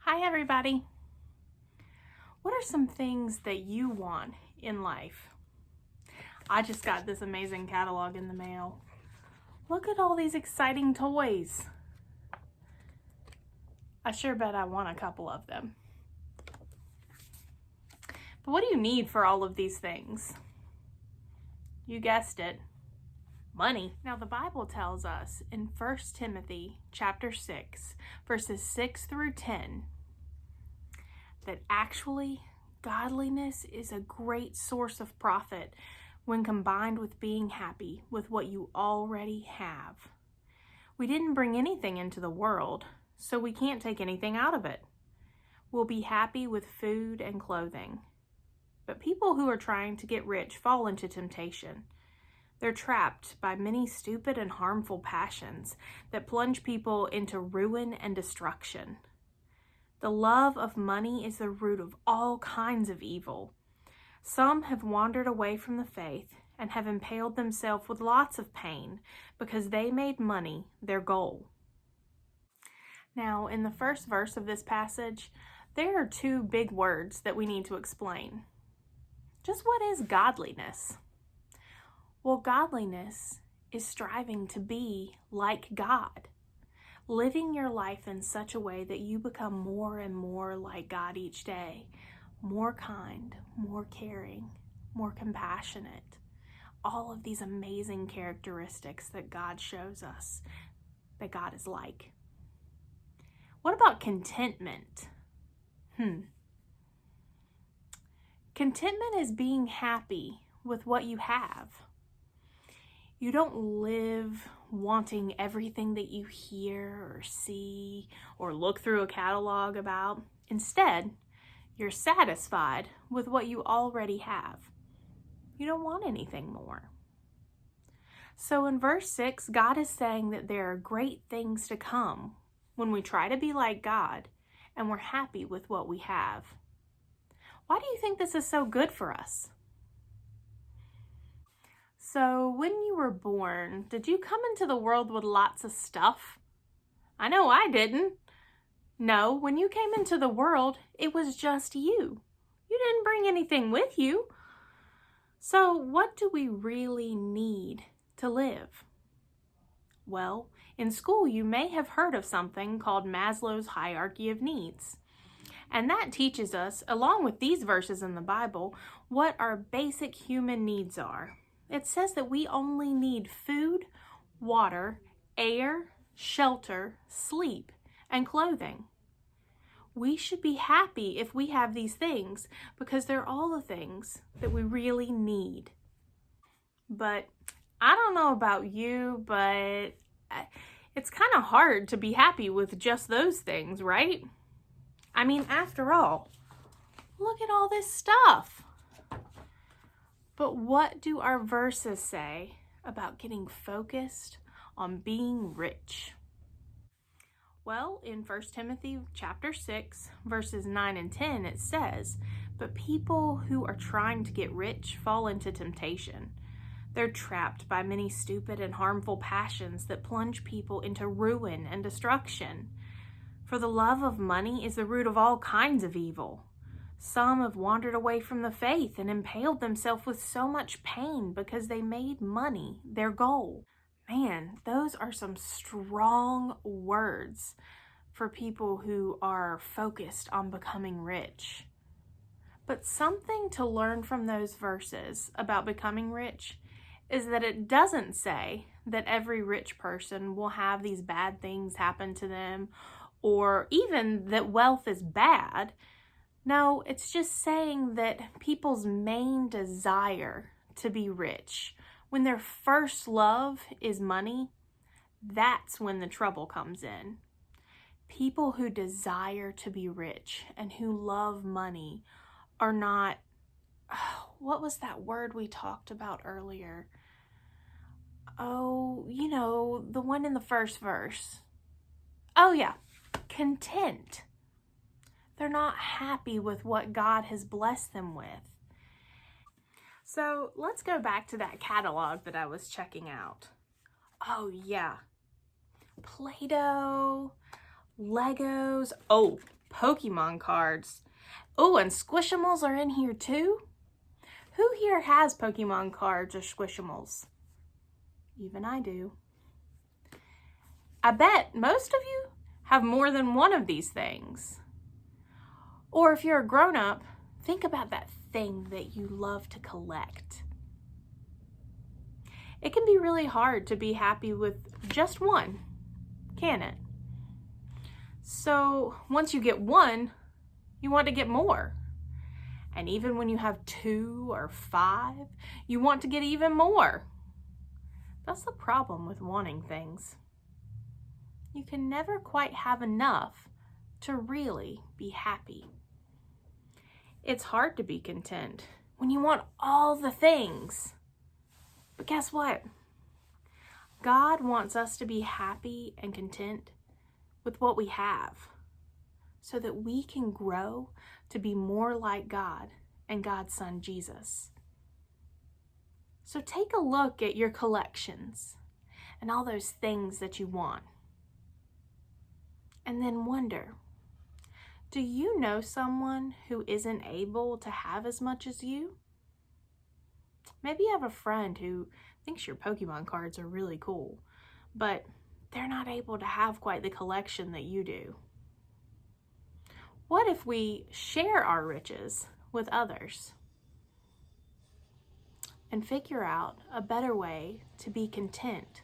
Hi, everybody. What are some things that you want in life? I just got this amazing catalog in the mail. Look at all these exciting toys. I sure bet I want a couple of them. But what do you need for all of these things? You guessed it, money. Now the Bible tells us in 1 Timothy chapter 6, verses 6 through 10, that actually godliness is a great source of profit when combined with being happy with what you already have. We didn't bring anything into the world, so we can't take anything out of it. We'll be happy with food and clothing. But people who are trying to get rich fall into temptation. They're trapped by many stupid and harmful passions that plunge people into ruin and destruction. The love of money is the root of all kinds of evil. Some have wandered away from the faith and have impaled themselves with lots of pain because they made money their goal. Now, in the first verse of this passage, there are two big words that we need to explain. Just what is godliness? Well, godliness is striving to be like God. Living your life in such a way that you become more and more like God each day. More kind, more caring, more compassionate. All of these amazing characteristics that God shows us that God is like. What about contentment? Contentment is being happy with what you have. You don't live wanting everything that you hear or see or look through a catalog about. Instead, you're satisfied with what you already have. You don't want anything more. So in verse 6, God is saying that there are great things to come when we try to be like God and we're happy with what we have. Why do you think this is so good for us? So when you were born, did you come into the world with lots of stuff? I know I didn't. No, when you came into the world, it was just you. You didn't bring anything with you. So what do we really need to live? Well, in school you may have heard of something called Maslow's hierarchy of needs. And that teaches us, along with these verses in the Bible, what our basic human needs are. It says that we only need food, water, air, shelter, sleep, and clothing. We should be happy if we have these things because they're all the things that we really need. But I don't know about you, but it's kind of hard to be happy with just those things, right? I mean, after all, look at all this stuff. But what do our verses say about getting focused on being rich? Well, in 1 Timothy chapter 6, verses 9 and 10, it says, "But people who are trying to get rich fall into temptation. They're trapped by many stupid and harmful passions that plunge people into ruin and destruction. For the love of money is the root of all kinds of evil. Some have wandered away from the faith and impaled themselves with so much pain because they made money their goal." Man, those are some strong words for people who are focused on becoming rich. But something to learn from those verses about becoming rich is that it doesn't say that every rich person will have these bad things happen to them, or even that wealth is bad. No, it's just saying that people's main desire to be rich, when their first love is money, that's when the trouble comes in. People who desire to be rich and who love money are not, what was that word we talked about earlier? Oh, the one in the first verse. Oh yeah, content. They're not happy with what God has blessed them with. So let's go back to that catalog that I was checking out. Oh yeah, Play-Doh, Legos. Oh, Pokemon cards. Oh, and Squishimals are in here too? Who here has Pokemon cards or Squishimals? Even I do. I bet most of you have more than one of these things. Or if you're a grown-up, think about that thing that you love to collect. It can be really hard to be happy with just one, can it? So once you get one, you want to get more. And even when you have 2 or 5, you want to get even more. That's the problem with wanting things. You can never quite have enough to really be happy. It's hard to be content when you want all the things. But guess what? God wants us to be happy and content with what we have so that we can grow to be more like God and God's Son, Jesus. So take a look at your collections and all those things that you want. And then wonder, do you know someone who isn't able to have as much as you? Maybe you have a friend who thinks your Pokemon cards are really cool, but they're not able to have quite the collection that you do. What if we share our riches with others and figure out a better way to be content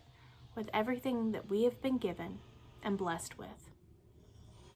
with everything that we have been given and blessed with?